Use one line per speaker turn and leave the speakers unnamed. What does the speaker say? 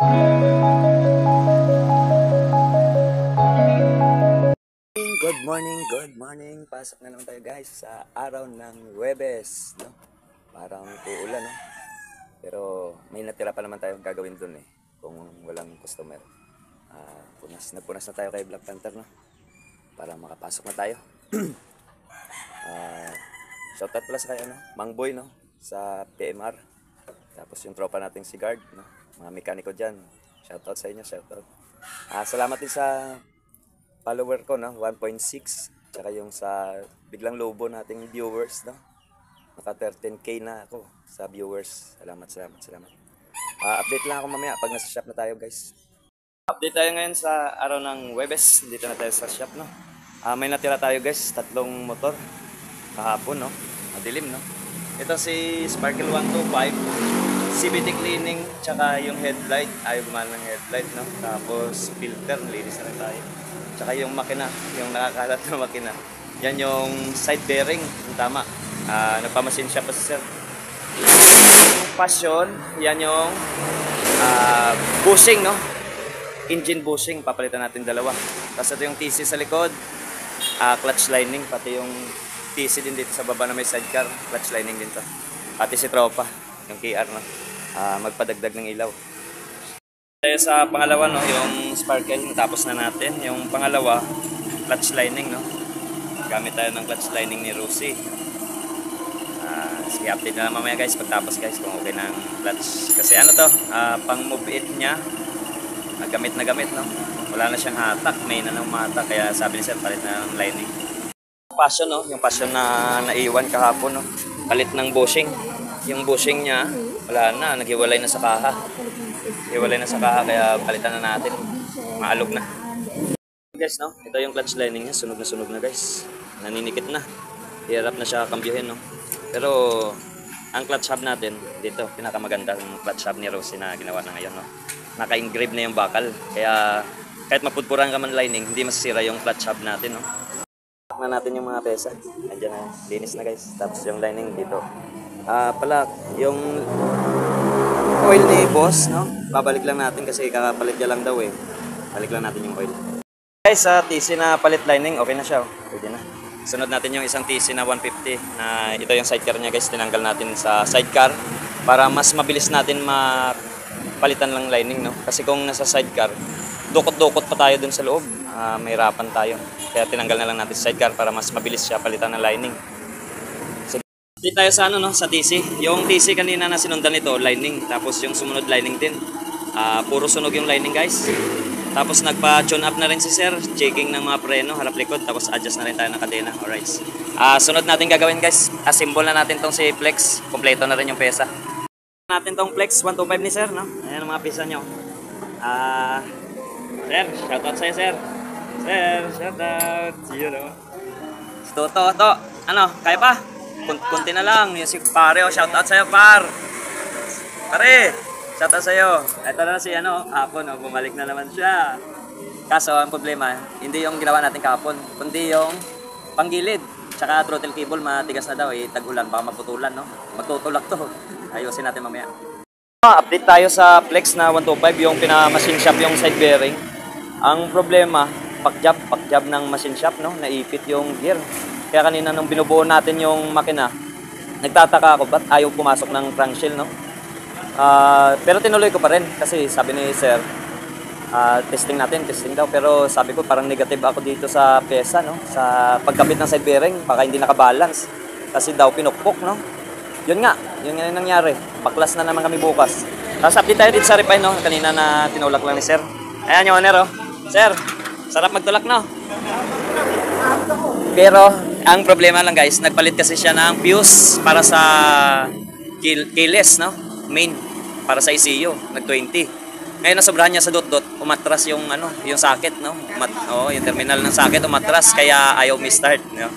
Good morning. Pasok na naman tayo guys sa araw ng Huwebes, no? Parang uulan, no? Pero may natira pa naman tayong gagawin dun eh, kung walang customer. Nagpunas na tayo kay Black Panther, no? Para makapasok na tayo. Shoutout pala sa kayo, no? Mang Boy, no? Sa PMR. Tapos yung tropa nating si Guard, no? Mga mekaniko dyan. Shoutout sa inyo, shoutout. Salamat din sa follower ko, no? 1.6. Tsaka yung sa biglang lobo nating viewers, no? Naka 13k na ako sa viewers. Salamat. Update lang ako mamaya pag nasa shop na tayo, guys. Update tayo ngayon sa araw ng Huwebes. Dito na tayo sa shop, no? May natira tayo, guys. 3 motor. Kahapon, no? Madilim, no? Ito si Sparkle 125. CVT cleaning, tsaka yung headlight. Ayaw gumana ng headlight, no? Tapos filter, nalinis na rin tayo. Tsaka yung makina, yung nakakalat na makina. Yan yung side bearing, yung tama. Nagpamasin siya pa si sir. Yung passion, yan yung bushing, no? Engine bushing, papalitan natin dalawa. Tapos ito yung TC sa likod, clutch lining, pati yung TC din dito sa baba na may sidecar, clutch lining din to. Pati si tropa, yung KR, no? Magpadagdag ng ilaw. Tayo sa pangalawa, no, yung sparkle, natapos na natin. Yung pangalawa, clutch lining, no. Gamit tayo ng clutch lining ni Rosie. Sige, update na lang mamaya guys, pagtapos guys, kung okay ng clutch. Kasi ano to, pang move it niya, gamit na gamit, no. Wala na siyang hatak, may na ng matak, kaya sabi ni sir, palit na ng lining. Passion, no, yung passion na naiwan kahapon, no. Palit ng bushing. Yung bushing niya, wala na, naghiwalay na sa kaha. Kaya palitan na natin. Maalog na. Guys, no? Ito yung clutch lining niya. Sunog na guys. Naninikit na. Hirap na siya kambyuhin, no? Pero ang clutch hub natin dito, pinakamaganda yung clutch hub ni Rosie na ginawa na ngayon, no? Naka-engrave na yung bakal. Kaya kahit mapudpuran ka man lining, hindi masisira yung clutch hub natin, no? Na natin yung mga pesa. Andiyan na. Linis na guys. Tapos yung lining dito. Yung oil ni boss, no? Babalik lang natin kasi kakapalit niya lang daw eh. Balik lang natin yung oil. Guys, sa TC na palit lining, okay na siya. Pwede na. Sunod natin yung isang TC na 150 na ito yung sidecar niya guys. Tinanggal natin sa sidecar para mas mabilis natin mapalitan lang lining, no? Kasi kung nasa sidecar, dukot-dukot pa tayo dun sa loob. Mahirapan tayo. Kaya tinanggal na lang natin sa sidecar para mas mabilis siya palitan ng lining. Dito tayo sa no, sa TC. Yung TC kanina na sinundan nito, lining. Tapos yung sumunod lining din. Puro sunog yung lining guys. Tapos nagpa-tune up na rin si sir. Checking ng mga preno, harap likod. Tapos adjust na rin tayo ng kadena. Alright. Sunod natin gagawin guys. Assemble na natin tong si Flex. Kompleto na rin yung pesa. Natin tong Flex 125 ni sir, no? Ayan ang mga pesa nyo. Sir, shoutout sa'yo sir. Sir, shoutout. See you, no? Toto. Ano, kaya pa? Kunti na lang, yung si pare, shoutout sa'yo par. Pare, shoutout sa'yo. Ito na si hapon, bumalik na naman siya. Kaso ang problema, hindi yung ginawa natin kahapon, kundi yung panggilid. Tsaka throttle cable, matigas na daw, tag-ulan, baka maputulan, no? Magtutulak to. Ayusin natin mamaya. Update tayo sa Flex na 125, yung pinaka-machine shop yung side bearing. Ang problema, pack-job ng machine shop, no? Naipit yung gear. Kaya kanina nung binubuo natin yung makina, nagtataka ako ba't ayaw pumasok ng crankshaft, no? Pero tinuloy ko pa rin kasi sabi ni sir, testing daw. Pero sabi ko parang negative ako dito sa pesa, no? Sa pagkabit ng side bearing, baka hindi nakabalance. Kasi daw pinukpok, no? Yun nga yung nangyari. Baklas na naman kami bukas. Tapos update tayo dito sa refine, no? Kanina na tinulak lang ni sir. Ayan yung owner, oh. Sir, sarap magtulak, no? Pero ang problema lang guys, nagpalit kasi siya ng fuse para sa keyless, no? Main para sa ECU, nag-20. Ngayon nasobrahan niya sa dot-dot, umatras yung yung socket, no? Yung terminal ng socket umatras kaya ayaw mi-start, no?